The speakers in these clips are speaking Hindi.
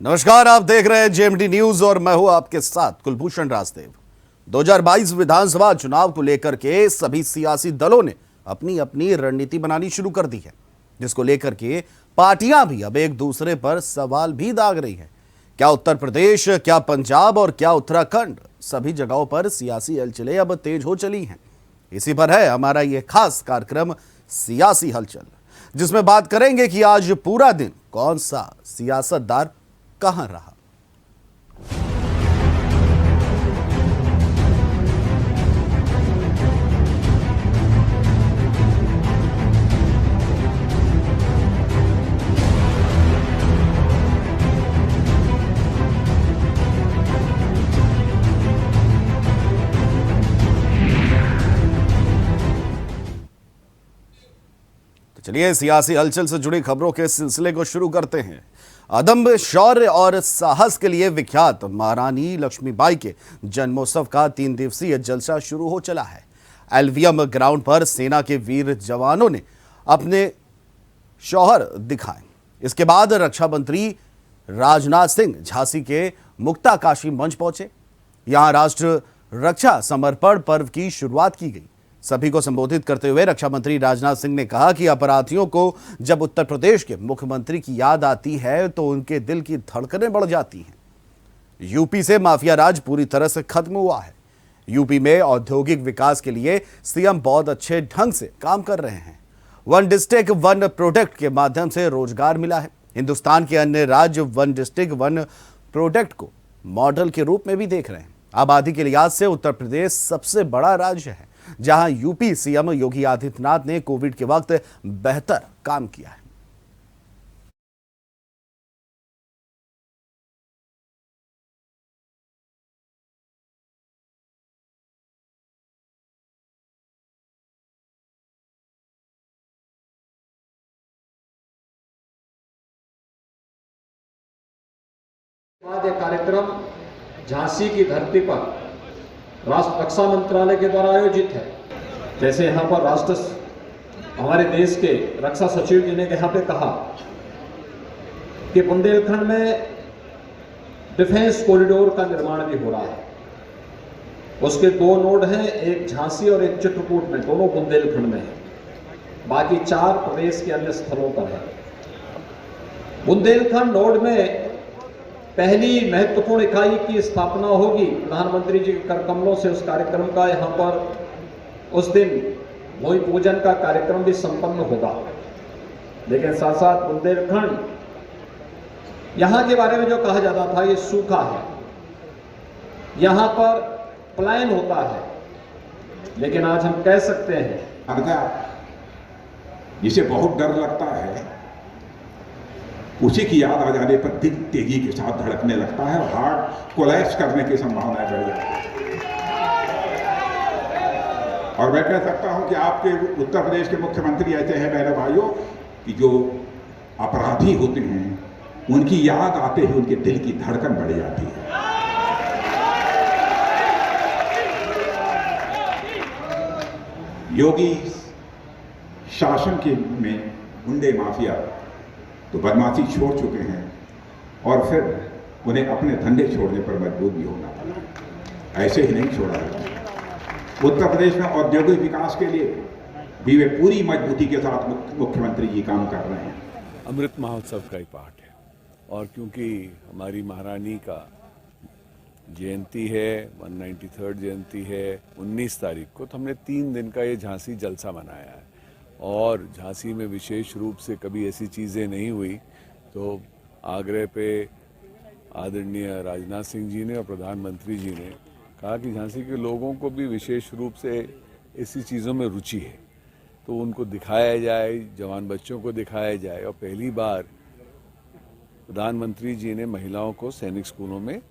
नमस्कार, आप देख रहे हैं जेएमटी न्यूज और मैं हूं आपके साथ कुलभूषण राजदेव। 2022 विधानसभा चुनाव को लेकर के सभी सियासी दलों ने अपनी अपनी रणनीति बनानी शुरू कर दी है, जिसको लेकर के पार्टियां भी अब एक दूसरे पर सवाल भी दाग रही हैं। क्या उत्तर प्रदेश, क्या पंजाब और क्या उत्तराखंड, सभी जगहों पर सियासी हलचलें अब तेज हो चली हैं। इसी पर है हमारा ये खास कार्यक्रम सियासी हलचल, जिसमें बात करेंगे कि आज पूरा दिन कौन सा सियासतदार कहां रहा। तो चलिए सियासी हलचल से जुड़ी खबरों के सिलसिले को शुरू करते हैं। अदम्य शौर्य और साहस के लिए विख्यात महारानी लक्ष्मीबाई के जन्मोत्सव का 3 दिवसीय जलसा शुरू हो चला है। एलवीएम ग्राउंड पर सेना के वीर जवानों ने अपने शौहर दिखाए। इसके बाद रक्षा मंत्री राजनाथ सिंह झांसी के मुक्ताकाशी मंच पहुंचे। यहां राष्ट्र रक्षा समर्पण पर्व की शुरुआत की गई। सभी को संबोधित करते हुए रक्षा मंत्री राजनाथ सिंह ने कहा कि अपराधियों को जब उत्तर प्रदेश के मुख्यमंत्री की याद आती है तो उनके दिल की धड़कनें बढ़ जाती हैं। यूपी से माफिया राज पूरी तरह से खत्म हुआ है। यूपी में औद्योगिक विकास के लिए सीएम बहुत अच्छे ढंग से काम कर रहे हैं। वन डिस्ट्रिक्ट वन प्रोडक्ट के माध्यम से रोजगार मिला है। हिंदुस्तान के अन्य राज्य वन डिस्ट्रिक्ट वन प्रोडक्ट को मॉडल के रूप में भी देख रहे हैं। आबादी के लिहाज से उत्तर प्रदेश सबसे बड़ा राज्य है, जहां यूपी सीएम योगी आदित्यनाथ ने कोविड के वक्त बेहतर काम किया है। बाद यह कार्यक्रम झांसी की धरती पर राष्ट्र रक्षा मंत्रालय के द्वारा आयोजित है। जैसे यहाँ पर हमारे देश के रक्षा सचिव जी ने यहाँ पे कहा कि बुंदेलखंड में डिफेंस कॉरिडोर का निर्माण भी हो रहा है। उसके 2 नोड हैं, एक झांसी और एक चित्रकूट में, दोनों बुंदेलखंड में है। बाकी 4 प्रदेश के अन्य स्थलों पर है। बुंदेलखंड नोड में पहली महत्वपूर्ण इकाई की स्थापना होगी। प्रधानमंत्री जी के कर कमलों से उस कार्यक्रम का यहाँ पर उस दिन भूमि पूजन का कार्यक्रम भी संपन्न होगा। लेकिन साथ साथ बुंदेलखंड, यहाँ के बारे में जो कहा जाता था ये सूखा है, यहाँ पर पलायन होता है, लेकिन आज हम कह सकते हैं जिसे बहुत डर लगता है उसी की याद आ जाने पर दिल तेजी के साथ धड़कने लगता है और हार्ट कोलैप्स करने की संभावनाएं बढ़ जाती है। और मैं कह सकता हूं कि आपके उत्तर प्रदेश के मुख्यमंत्री ऐसे हैं मेरे भाइयों कि जो अपराधी होते हैं उनकी याद आते ही उनके दिल की धड़कन बढ़ जाती है। योगी शासन के में गुंडे माफिया तो बदमाशी छोड़ चुके हैं और फिर उन्हें अपने धंधे छोड़ने पर मजबूर भी होना पड़ा। ऐसे ही नहीं छोड़ा जाता। उत्तर प्रदेश में औद्योगिक विकास के लिए भी वे पूरी मजबूती के साथ मुख्यमंत्री जी काम कर रहे हैं। अमृत महोत्सव का ही पार्ट है और क्योंकि हमारी महारानी का जयंती है, 193rd जयंती है 19 तारीख को, तो हमने 3 दिन का ये झांसी जलसा मनाया है। और झांसी में विशेष रूप से कभी ऐसी चीज़ें नहीं हुई, तो आग्रह पे आदरणीय राजनाथ सिंह जी ने और प्रधानमंत्री जी ने कहा कि झांसी के लोगों को भी विशेष रूप से ऐसी चीज़ों में रुचि है, तो उनको दिखाया जाए, जवान बच्चों को दिखाया जाए। और पहली बार प्रधानमंत्री जी ने महिलाओं को सैनिक स्कूलों में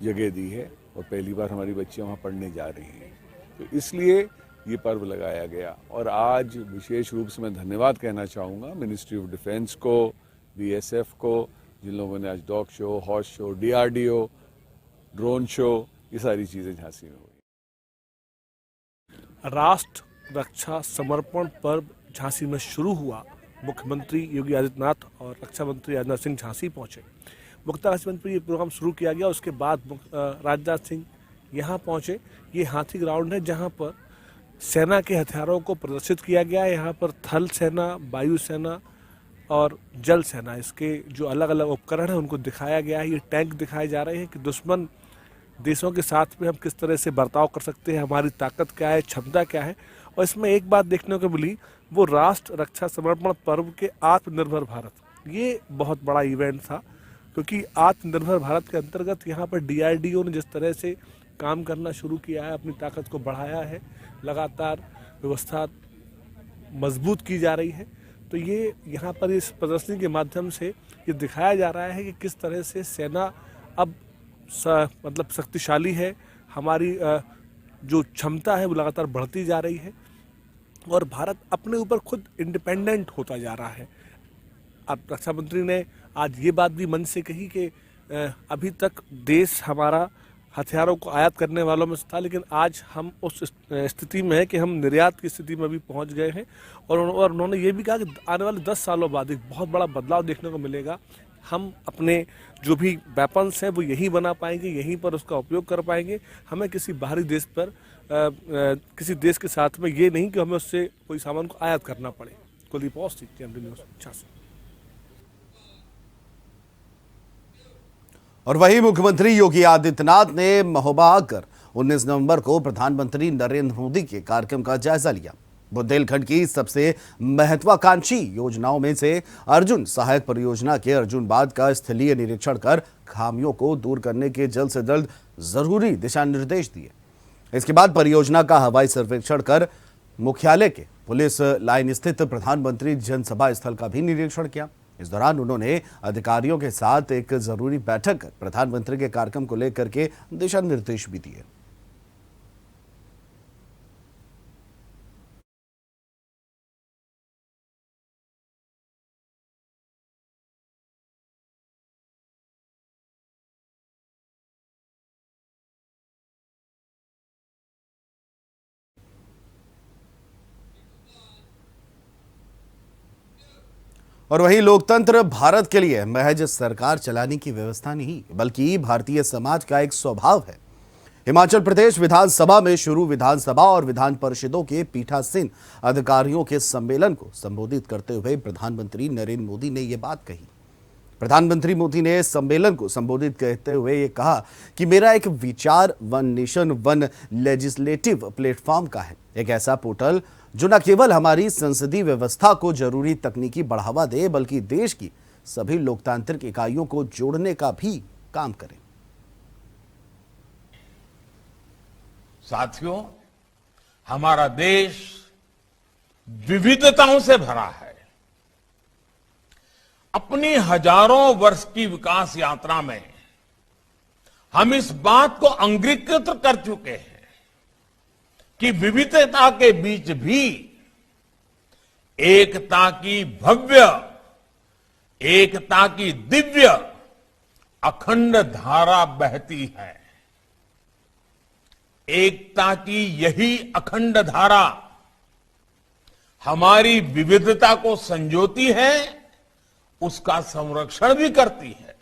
जगह दी है और पहली बार हमारी बच्चियाँ वहाँ पढ़ने जा रही हैं, तो इसलिए ये पर्व लगाया गया। और आज विशेष रूप से मैं धन्यवाद कहना चाहूँगा मिनिस्ट्री ऑफ डिफेंस को, बीएसएफ को, जिन लोगों ने आज dog show, horse show, DRDO, drone show, ये सारी चीज़ें झांसी में हुई। राष्ट्र रक्षा समर्पण पर्व झांसी में शुरू हुआ। मुख्यमंत्री योगी आदित्यनाथ और रक्षा मंत्री राजनाथ सिंह झांसी पहुंचे। मुक्तागाछी मंच पर ये प्रोग्राम शुरू किया गया। उसके बाद राजनाथ सिंह यहाँ पहुँचे। ये हाथी ग्राउंड है जहाँ पर सेना के हथियारों को प्रदर्शित किया गया है। यहाँ पर थल सेना, वायु सेना और जल सेना, इसके जो अलग अलग उपकरण हैं उनको दिखाया गया है। ये टैंक दिखाए जा रहे हैं कि दुश्मन देशों के साथ में हम किस तरह से बर्ताव कर सकते हैं, हमारी ताकत क्या है, क्षमता क्या है। और इसमें एक बात देखने को मिली, वो राष्ट्र रक्षा समर्पण पर्व के आत्मनिर्भर भारत, ये बहुत बड़ा इवेंट था। क्योंकि आत्मनिर्भर भारत के अंतर्गत यहाँ पर DRDO ने जिस तरह से काम करना शुरू किया है, अपनी ताकत को बढ़ाया है, लगातार व्यवस्था मजबूत की जा रही है। तो ये यहाँ पर इस प्रदर्शनी के माध्यम से ये दिखाया जा रहा है कि किस तरह से सेना अब मतलब शक्तिशाली है, हमारी जो क्षमता है वो लगातार बढ़ती जा रही है और भारत अपने ऊपर खुद इंडिपेंडेंट होता जा रहा है। अब रक्षा मंत्री ने आज ये बात भी मन से कही कि अभी तक देश हमारा हथियारों को आयात करने वालों में था, लेकिन आज हम उस स्थिति में है कि हम निर्यात की स्थिति में भी पहुंच गए हैं। और उन्होंने ये भी कहा कि आने वाले 10 सालों बाद एक बहुत बड़ा बदलाव देखने को मिलेगा। हम अपने जो भी वेपन्स हैं वो यहीं बना पाएंगे, यहीं पर उसका उपयोग कर पाएंगे। हमें किसी बाहरी देश पर किसी देश के साथ में ये नहीं कि हमें उससे कोई सामान को आयात करना पड़े। Kuldeep Awasthi, TMT news, Jhansi. और वहीं मुख्यमंत्री योगी आदित्यनाथ ने महोबा आकर 19 नवंबर को प्रधानमंत्री नरेंद्र मोदी के कार्यक्रम का जायजा लिया। बुंदेलखंड की सबसे महत्वाकांक्षी योजनाओं में से अर्जुन सहायक परियोजना के अर्जुन बांध का स्थलीय निरीक्षण कर खामियों को दूर करने के जल्द से जल्द जरूरी दिशा निर्देश दिए। इसके बाद परियोजना का हवाई सर्वेक्षण कर मुख्यालय के पुलिस लाइन स्थित प्रधानमंत्री जनसभा स्थल का भी निरीक्षण किया। इस दौरान उन्होंने अधिकारियों के साथ एक जरूरी बैठक कर प्रधानमंत्री के कार्यक्रम को लेकर के दिशा निर्देश भी दिए। और वहीं लोकतंत्र भारत के लिए महज सरकार चलाने की व्यवस्था नहीं, बल्कि भारतीय समाज का एक स्वभाव है। हिमाचल प्रदेश विधानसभा में शुरू विधानसभा और विधान परिषदों के पीठासीन अधिकारियों के सम्मेलन को संबोधित करते हुए प्रधानमंत्री नरेंद्र मोदी ने यह बात कही। प्रधानमंत्री मोदी ने सम्मेलन को संबोधित करते हुए ये कहा कि मेरा एक विचार one nation one legislative platform का है, एक ऐसा पोर्टल जो न केवल हमारी संसदीय व्यवस्था को जरूरी तकनीकी बढ़ावा दे, बल्कि देश की सभी लोकतांत्रिक इकाइयों को जोड़ने का भी काम करे। साथियों, हमारा देश विविधताओं से भरा है। अपनी हजारों वर्ष की विकास यात्रा में हम इस बात को अंगीकृत कर चुके हैं कि विविधता के बीच भी एकता की भव्य, एकता की दिव्य अखंड धारा बहती है। एकता की यही अखंड धारा हमारी विविधता को संजोती है, उसका संरक्षण भी करती है।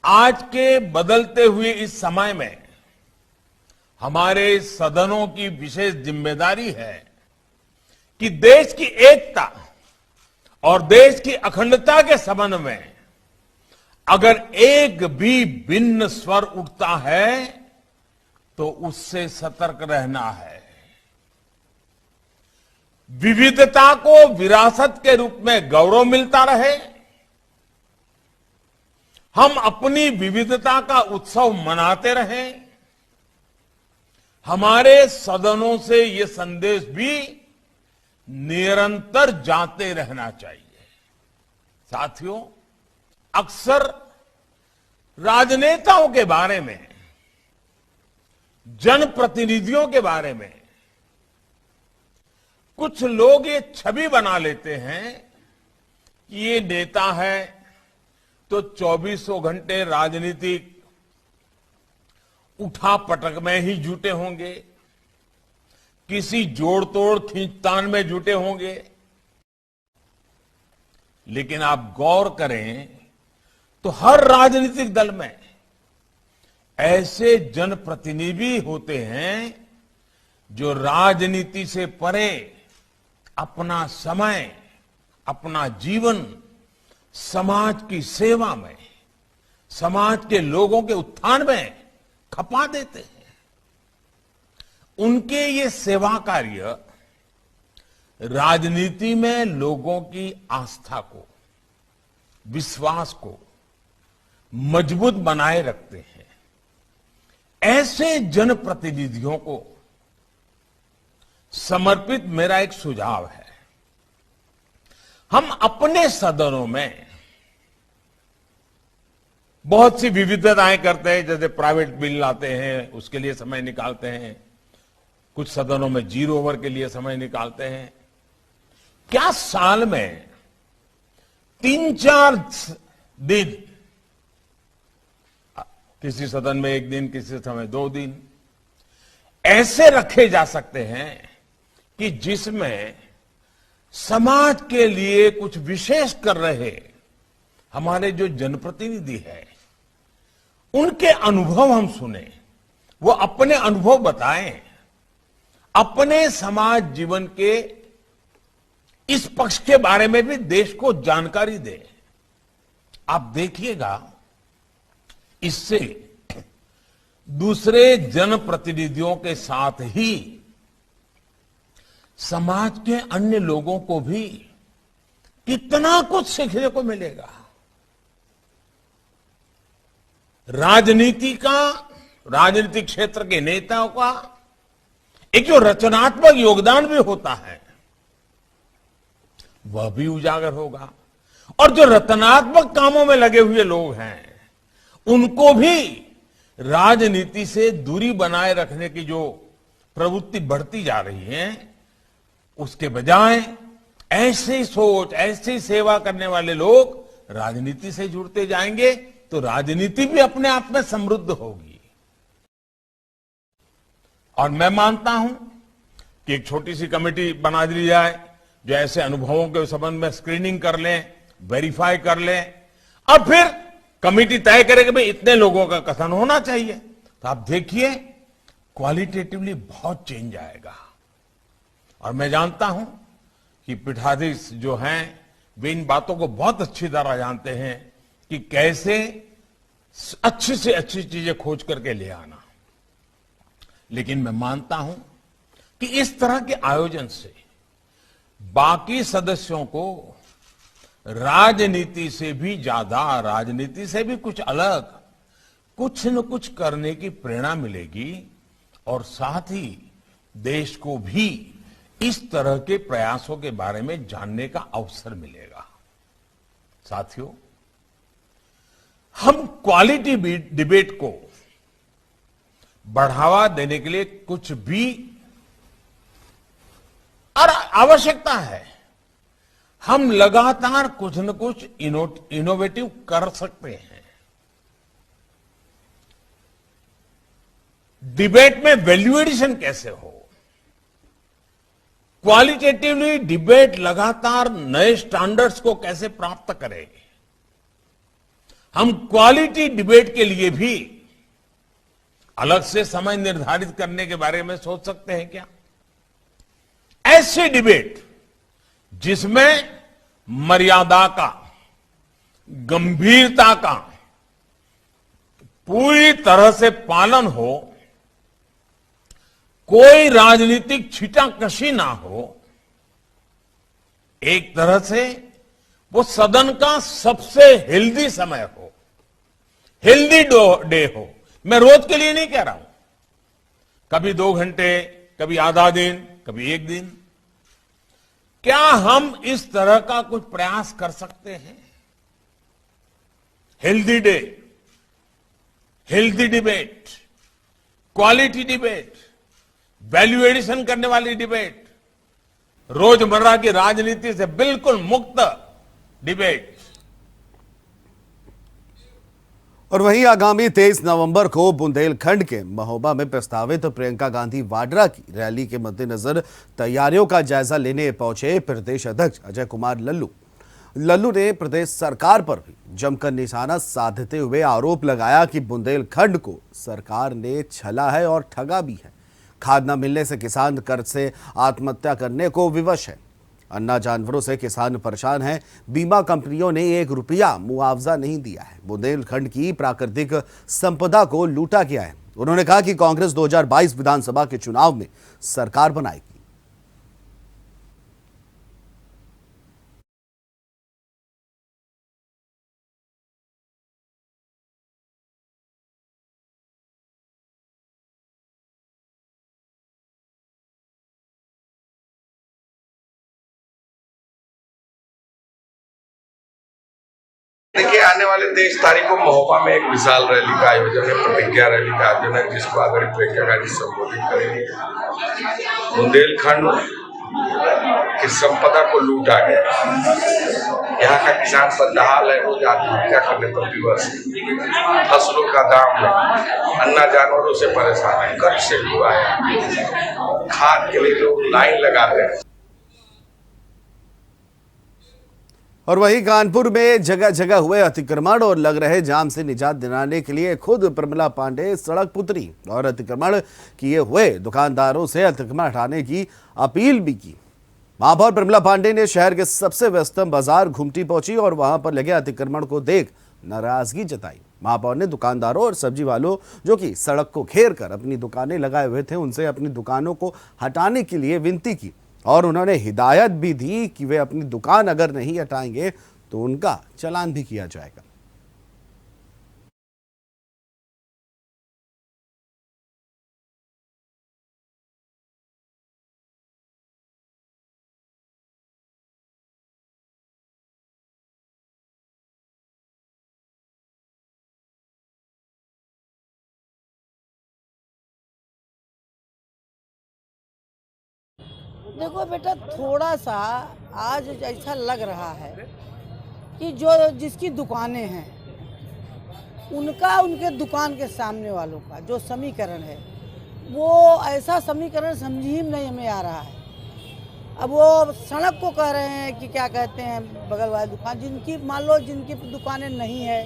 आज के बदलते हुए इस समय में हमारे सदनों की विशेष जिम्मेदारी है कि देश की एकता और देश की अखंडता के संबंध में अगर एक भी भिन्न स्वर उठता है तो उससे सतर्क रहना है। विविधता को विरासत के रूप में गौरव मिलता रहे, हम अपनी विविधता का उत्सव मनाते रहें। हमारे सदनों से ये संदेश भी निरंतर जाते रहना चाहिए। साथियों, अक्सर राजनेताओं के बारे में, जनप्रतिनिधियों के बारे में कुछ लोग ये छवि बना लेते हैं कि ये नेता है तो 24 घंटे राजनीतिक उठा पटक में ही जुटे होंगे, किसी जोड़ तोड़ खींचतान में जुटे होंगे। लेकिन आप गौर करें, तो हर राजनीतिक दल में ऐसे जनप्रतिनिधि होते हैं जो राजनीति से परे अपना समय, अपना जीवन समाज की सेवा में, समाज के लोगों के उत्थान में खपा देते हैं। उनके ये सेवा कार्य राजनीति में लोगों की आस्था को, विश्वास को मजबूत बनाए रखते हैं। ऐसे जनप्रतिनिधियों को समर्पित मेरा एक सुझाव है। हम अपने सदनों में बहुत सी विविधताएं करते हैं, जैसे प्राइवेट बिल लाते हैं उसके लिए समय निकालते हैं, कुछ सदनों में 0 ओवर के लिए समय निकालते हैं। क्या साल में 3-4 दिन, किसी सदन में 1 दिन, किसी समय 2 दिन ऐसे रखे जा सकते हैं कि जिसमें समाज के लिए कुछ विशेष कर रहे हमारे जो जनप्रतिनिधि हैं, उनके अनुभव हम सुने, वो अपने अनुभव बताएं, अपने समाज जीवन के इस पक्ष के बारे में भी देश को जानकारी दें। आप देखिएगा, इससे दूसरे जनप्रतिनिधियों के साथ ही समाज के अन्य लोगों को भी कितना कुछ सीखने को मिलेगा। राजनीतिक क्षेत्र के नेताओं का एक जो रचनात्मक योगदान भी होता है, वह भी उजागर होगा। और जो रचनात्मक कामों में लगे हुए लोग हैं, उनको भी राजनीति से दूरी बनाए रखने की जो प्रवृत्ति बढ़ती जा रही है, उसके बजाय ऐसी सोच, ऐसी सेवा करने वाले लोग राजनीति से जुड़ते जाएंगे, तो राजनीति भी अपने आप में समृद्ध होगी। और मैं मानता हूं कि एक छोटी सी कमेटी बना दी जाए जो ऐसे अनुभवों के संबंध में स्क्रीनिंग कर लें, वेरीफाई कर लें, और फिर कमेटी तय करे कि भाई इतने लोगों का कथन होना चाहिए। तो आप देखिए, क्वालिटेटिवली बहुत चेंज आएगा। और मैं जानता हूं कि पीठाधीश जो हैं, वे इन बातों को बहुत अच्छी तरह जानते हैं कि कैसे अच्छी से अच्छी चीजें खोज करके ले आना। लेकिन मैं मानता हूं कि इस तरह के आयोजन से बाकी सदस्यों को राजनीति से भी ज्यादा, राजनीति से भी कुछ अलग, कुछ न कुछ करने की प्रेरणा मिलेगी, और साथ ही देश को भी इस तरह के प्रयासों के बारे में जानने का अवसर मिलेगा। साथियों, हम क्वालिटी डिबेट को बढ़ावा देने के लिए कुछ भी और आवश्यकता है। हम लगातार कुछ न कुछ इनोवेटिव कर सकते हैं। डिबेट में वैल्यू एडिशन कैसे हो, क्वालिटेटिवली डिबेट लगातार नए स्टैंडर्ड्स को कैसे प्राप्त करें, हम क्वालिटी डिबेट के लिए भी अलग से समय निर्धारित करने के बारे में सोच सकते हैं क्या? ऐसे डिबेट जिसमें मर्यादा का, गंभीरता का पूरी तरह से पालन हो, कोई राजनीतिक छीटाकशी ना हो, एक तरह से वो सदन का सबसे हेल्दी समय हो, हेल्दी डे हो। मैं रोज के लिए नहीं कह रहा हूं, कभी 2 घंटे, कभी आधा दिन, कभी 1 दिन। क्या हम इस तरह का कुछ प्रयास कर सकते हैं? Healthy day, healthy debate, quality debate, value addition करने वाली डिबेट, रोजमर्रा की राजनीति से बिल्कुल मुक्त डिबेट। और वहीं आगामी 23 नवंबर को बुंदेलखंड के महोबा में प्रस्तावित प्रियंका गांधी वाड्रा की रैली के मद्देनजर तैयारियों का जायजा लेने पहुंचे प्रदेश अध्यक्ष अजय कुमार लल्लू ने प्रदेश सरकार पर भी जमकर निशाना साधते हुए आरोप लगाया कि बुंदेलखंड को सरकार ने छला है और ठगा भी है। खाद न मिलने से किसान कर्ज से आत्महत्या करने को विवश है। अन्ना जानवरों से किसान परेशान हैं। बीमा कंपनियों ने 1 रुपया मुआवजा नहीं दिया है। बुंदेलखंड की प्राकृतिक संपदा को लूटा गया है। उन्होंने कहा कि कांग्रेस 2022 विधानसभा के चुनाव में सरकार बनाएगी। देखिए, आने वाले 23 तारीख को महोबा में एक विशाल रैली का आयोजन है, प्रतिज्ञा रैली का आयोजन है, जिसको आदरणीय प्रियंका गांधी संबोधित करेंगे। बुंदेलखंड की संपदा को लूटा गया। यहाँ का किसान बदहाल है, रोज आत्महत्या करने पर विवश है। फसलों का दाम नहीं, अन्ना जानवरों से परेशान है, कर्ज से डूबा है। खाद के लिए लोग लाइन लगाते हैं। और वहीं कानपुर में जगह जगह हुए अतिक्रमण और लग रहे जाम से निजात दिलाने के लिए खुद प्रमिला पांडे सड़क उतरी और अतिक्रमण किए हुए दुकानदारों से अतिक्रमण हटाने की अपील भी की। महापौर प्रमिला पांडे ने शहर के सबसे व्यस्तम बाजार घुमटी पहुंची और वहां पर लगे अतिक्रमण को देख नाराजगी जताई। महापौर ने दुकानदारों और सब्जी वालों जो कि सड़क को घेर कर अपनी दुकानें लगाए हुए थे, उनसे अपनी दुकानों को हटाने के लिए विनती की और उन्होंने हिदायत भी दी कि वे अपनी दुकान अगर नहीं हटाएंगे तो उनका चालान भी किया जाएगा। देखो बेटा, थोड़ा सा आज ऐसा लग रहा है कि जिसकी दुकानें हैं उनका, उनके दुकान के सामने वालों का जो समीकरण है, वो ऐसा समीकरण समझ ही नहीं हमें आ रहा है। अब वो सड़क को कह रहे हैं कि क्या कहते हैं, बगल वाली दुकान जिनकी मान लो जिनकी दुकानें नहीं है,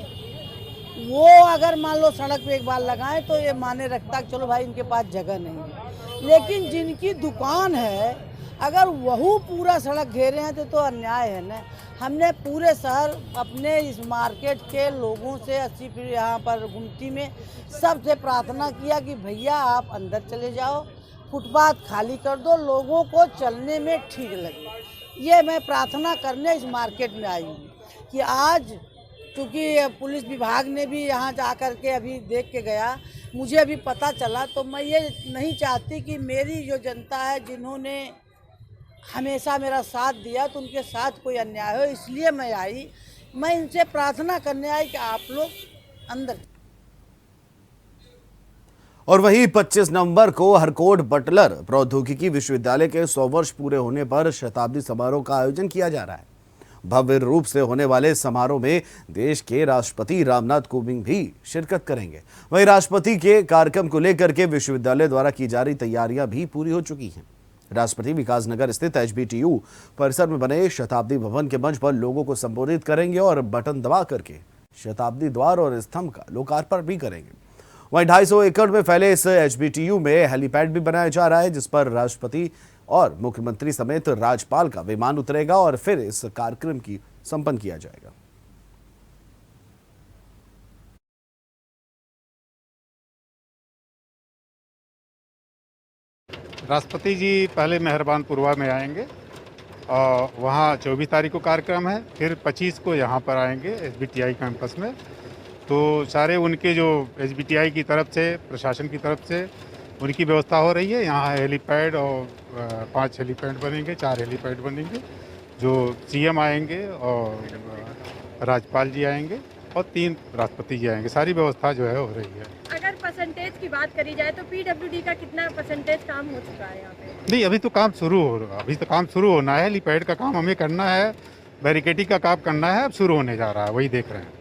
वो अगर मान लो सड़क पे एक बार लगाएं तो ये माने रखता कि चलो भाई इनके पास जगह नहीं है। लेकिन जिनकी दुकान है अगर वह पूरा सड़क घेरे हैं तो अन्याय है ना। हमने पूरे शहर अपने इस मार्केट के लोगों से 80 फीट यहाँ पर गुमटी में सबसे प्रार्थना किया कि भैया आप अंदर चले जाओ, फुटपाथ खाली कर दो, लोगों को चलने में ठीक लगे। ये मैं प्रार्थना करने इस मार्केट में आई हूँ कि आज क्योंकि पुलिस विभाग ने भी यहाँ जा कर के अभी देख के गया, मुझे अभी पता चला, तो मैं ये नहीं चाहती कि मेरी जो जनता है जिन्होंने हमेशा मेरा साथ दिया तो उनके साथ कोई अन्याय हो, इसलिए मैं आई। मैं इनसे प्रार्थना करने आई कि आप लोग अंदर। और वहीं 25 नवंबर को हरकोट बटलर प्रौद्योगिकी विश्वविद्यालय के 100 वर्ष पूरे होने पर शताब्दी समारोह का आयोजन किया जा रहा है। भव्य रूप से होने वाले समारोह में देश के राष्ट्रपति रामनाथ कोविंद भी शिरकत करेंगे। वहीं राष्ट्रपति के कार्यक्रम को लेकर के विश्वविद्यालय द्वारा की जा रही तैयारियां भी पूरी हो चुकी हैं। राष्ट्रपति विकासनगर स्थित HBTU परिसर में बने शताब्दी भवन के मंच पर लोगों को संबोधित करेंगे और बटन दबा करके शताब्दी द्वार और स्तंभ का लोकार्पण भी करेंगे। वहीं 250 एकड़ में फैले इस HBTU में हेलीपैड भी बनाया जा रहा है, जिस पर राष्ट्रपति और मुख्यमंत्री समेत राज्यपाल का विमान उतरेगा और फिर इस कार्यक्रम की संपन्न किया जाएगा। राष्ट्रपति जी पहले मेहरबानपुरवा में आएंगे और वहाँ 24 तारीख को कार्यक्रम है, फिर 25 को यहाँ पर आएंगे SBTI कैंपस में। तो सारे उनके जो SBTI की तरफ से, प्रशासन की तरफ से उनकी व्यवस्था हो रही है। यहाँ हेलीपैड और 5 हेलीपैड बनेंगे, 4 हेलीपैड बनेंगे। जो CM आएंगे और राज्यपाल जी आएंगे और 3 राष्ट्रपति जी आएंगे। सारी व्यवस्था जो है हो रही है। अगर परसेंटेज की बात करी जाए तो PWD का कितना परसेंटेज काम हो चुका है यहाँ पे? नहीं, अभी तो काम शुरू होना है। हेलीपैड का काम हमें करना है, बैरिकेडिंग का काम करना है, अब शुरू होने जा रहा है, वही देख रहे हैं।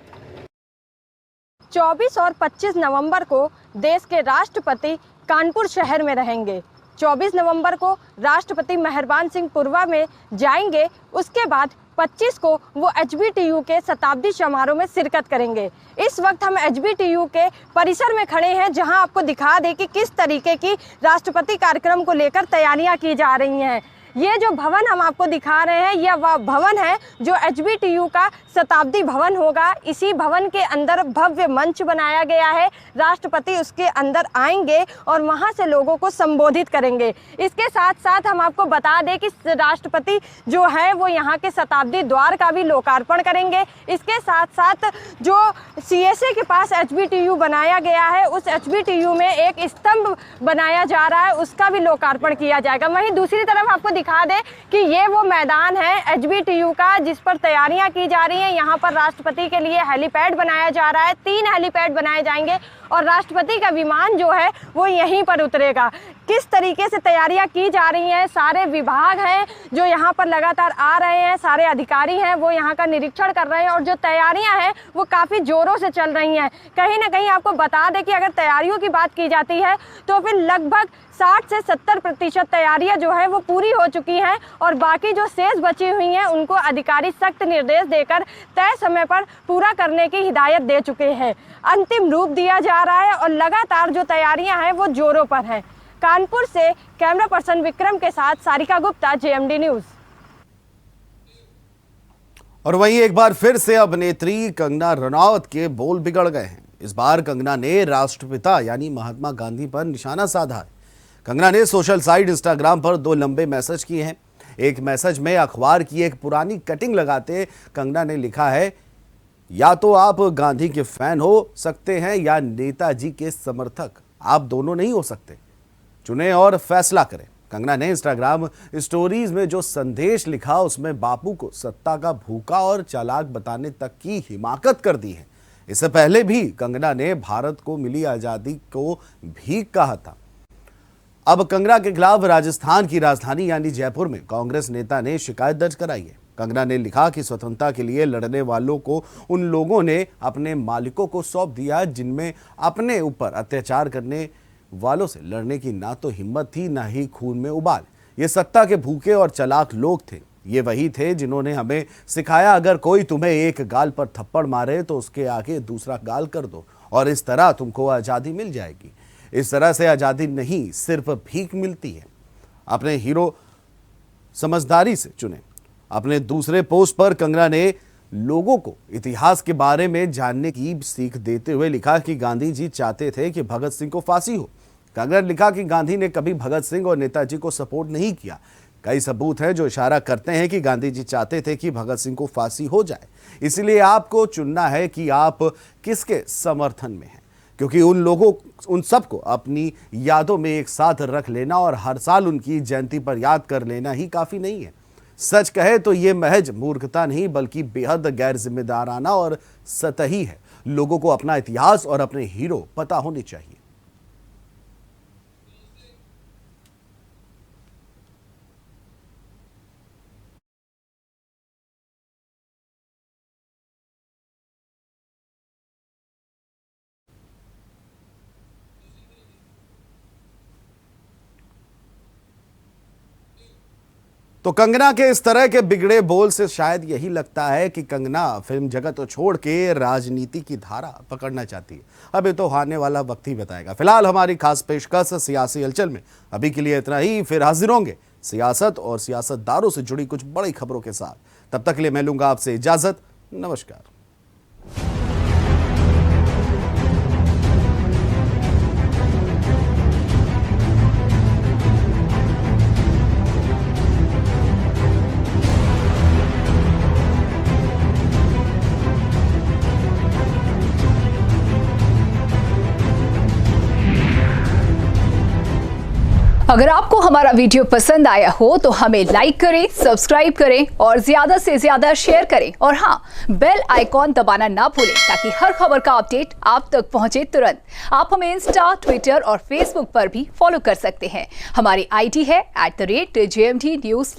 24 और 25 नवंबर को देश के राष्ट्रपति कानपुर शहर में रहेंगे। 24 नवंबर को राष्ट्रपति मेहरबान सिंह पुरवा में जाएंगे, उसके बाद 25 को वो HBTU के शताब्दी समारोह में शिरकत करेंगे। इस वक्त हम HBTU के परिसर में खड़े हैं, जहां आपको दिखा दें कि किस तरीके की राष्ट्रपति कार्यक्रम को लेकर तैयारियां की जा रही हैं। ये जो भवन हम आपको दिखा रहे हैं, यह वह भवन है जो HBTU का शताब्दी भवन होगा। इसी भवन के अंदर भव्य मंच बनाया गया है। राष्ट्रपति उसके अंदर आएंगे और वहां से लोगों को संबोधित करेंगे। इसके साथ साथ हम आपको बता दें कि राष्ट्रपति जो है वो यहाँ के शताब्दी द्वार का भी लोकार्पण करेंगे। इसके साथ साथ जो CSA के पास HBTU बनाया गया है, उस HBTU में एक स्तंभ बनाया जा रहा है, उसका भी लोकार्पण किया जाएगा। वहीं दूसरी तरफ आपको दिखा दें कि ये वो मैदान है HBTU का, जिस पर तैयारियां की जा रही हैं। यहाँ पर राष्ट्रपति के लिए हेलीपैड बनाया जा रहा है, 3 हेलीपैड बनाए जाएंगे और राष्ट्रपति का विमान जो है वो यहीं पर उतरेगा। किस तरीके से तैयारियां की जा रही हैं, सारे विभाग हैं जो यहाँ पर लगातार आ रहे हैं, सारे अधिकारी हैं वो यहाँ का निरीक्षण कर रहे हैं और जो तैयारियां हैं वो काफ़ी ज़ोरों से चल रही हैं। कहीं ना कहीं आपको बता दें कि अगर तैयारियों की बात की जाती है तो फिर लगभग 60 से 70% तैयारियां जो है वो पूरी हो चुकी हैं और बाकी जो शेष बची हुई हैं उनको अधिकारी सख्त निर्देश देकर तय समय पर पूरा करने की हिदायत दे चुके हैं। अंतिम रूप दिया जा रहा है और लगातार जो तैयारियां हैं वो जोरों पर हैं। कानपुर से कैमरा पर्सन विक्रम के साथ सारिका गुप्ता, JMD न्यूज। और वहीं एक बार फिर से अभिनेत्री कंगना रनौत के बोल बिगड़ गए हैं। इस बार कंगना ने राष्ट्रपिता यानी महात्मा गांधी पर निशाना साधा है। कंगना ने सोशल साइट इंस्टाग्राम पर 2 लंबे मैसेज किए हैं। एक मैसेज में अखबार की एक पुरानी कटिंग लगाते कंगना ने लिखा है, या तो आप गांधी के फैन हो सकते हैं या नेताजी के समर्थक, आप दोनों नहीं हो सकते, चुनें और फैसला करें। कंगना ने इंस्टाग्राम स्टोरीज में जो संदेश लिखा उसमें बापू को सत्ता का भूखा और चालाक बताने तक की हिमाकत कर दी है। इससे पहले भी कंगना ने भारत को मिली आजादी को भीख कहा था। अब कंगना के खिलाफ राजस्थान की राजधानी यानी जयपुर में कांग्रेस नेता ने शिकायत दर्ज कराई है। कंगना ने लिखा कि स्वतंत्रता के लिए लड़ने वालों को उन लोगों ने अपने मालिकों को सौंप दिया जिनमें अपने ऊपर अत्याचार करने वालों से लड़ने की ना तो हिम्मत थी ना ही खून में उबाल। ये सत्ता के भूखे और चालाक लोग थे। ये वही थे जिन्होंने हमें सिखाया, अगर कोई तुम्हें एक गाल पर थप्पड़ मारे तो उसके आगे दूसरा गाल कर दो और इस तरह तुमको आज़ादी मिल जाएगी। इस तरह से आज़ादी नहीं, सिर्फ भीख मिलती है। अपने हीरो समझदारी से चुने। अपने दूसरे पोस्ट पर कंगना ने लोगों को इतिहास के बारे में जानने की सीख देते हुए लिखा कि गांधी जी चाहते थे कि भगत सिंह को फांसी हो। कंगना ने लिखा कि गांधी ने कभी भगत सिंह और नेताजी को सपोर्ट नहीं किया। कई सबूत हैं जो इशारा करते हैं कि गांधी जी चाहते थे कि भगत सिंह को फांसी हो जाए। इसलिए आपको चुनना है कि आप किसके समर्थन में हैं, क्योंकि उन सबको अपनी यादों में एक साथ रख लेना और हर साल उनकी जयंती पर याद कर लेना ही काफ़ी नहीं है। सच कहे तो ये महज मूर्खता नहीं बल्कि बेहद गैर जिम्मेदाराना और सतही है। लोगों को अपना इतिहास और अपने हीरो पता होने चाहिए। तो कंगना के इस तरह के बिगड़े बोल से शायद यही लगता है कि कंगना फिल्म जगत को छोड़ के राजनीति की धारा पकड़ना चाहती है। अब ये तो आने वाला वक्त ही बताएगा। फिलहाल हमारी खास पेशकश सियासी हलचल में अभी के लिए इतना ही। फिर हाजिर होंगे सियासत और सियासतदारों से जुड़ी कुछ बड़ी खबरों के साथ। तब तक के लिए मैं लूंगा आपसे इजाजत। नमस्कार। अगर आपको हमारा वीडियो पसंद आया हो तो हमें लाइक करें, सब्सक्राइब करें और ज्यादा से ज्यादा शेयर करें और हाँ, बेल आइकॉन दबाना ना भूलें ताकि हर खबर का अपडेट आप तक पहुंचे तुरंत। आप हमें इंस्टा, ट्विटर और फेसबुक पर भी फॉलो कर सकते हैं। हमारी आईडी है @JMD News।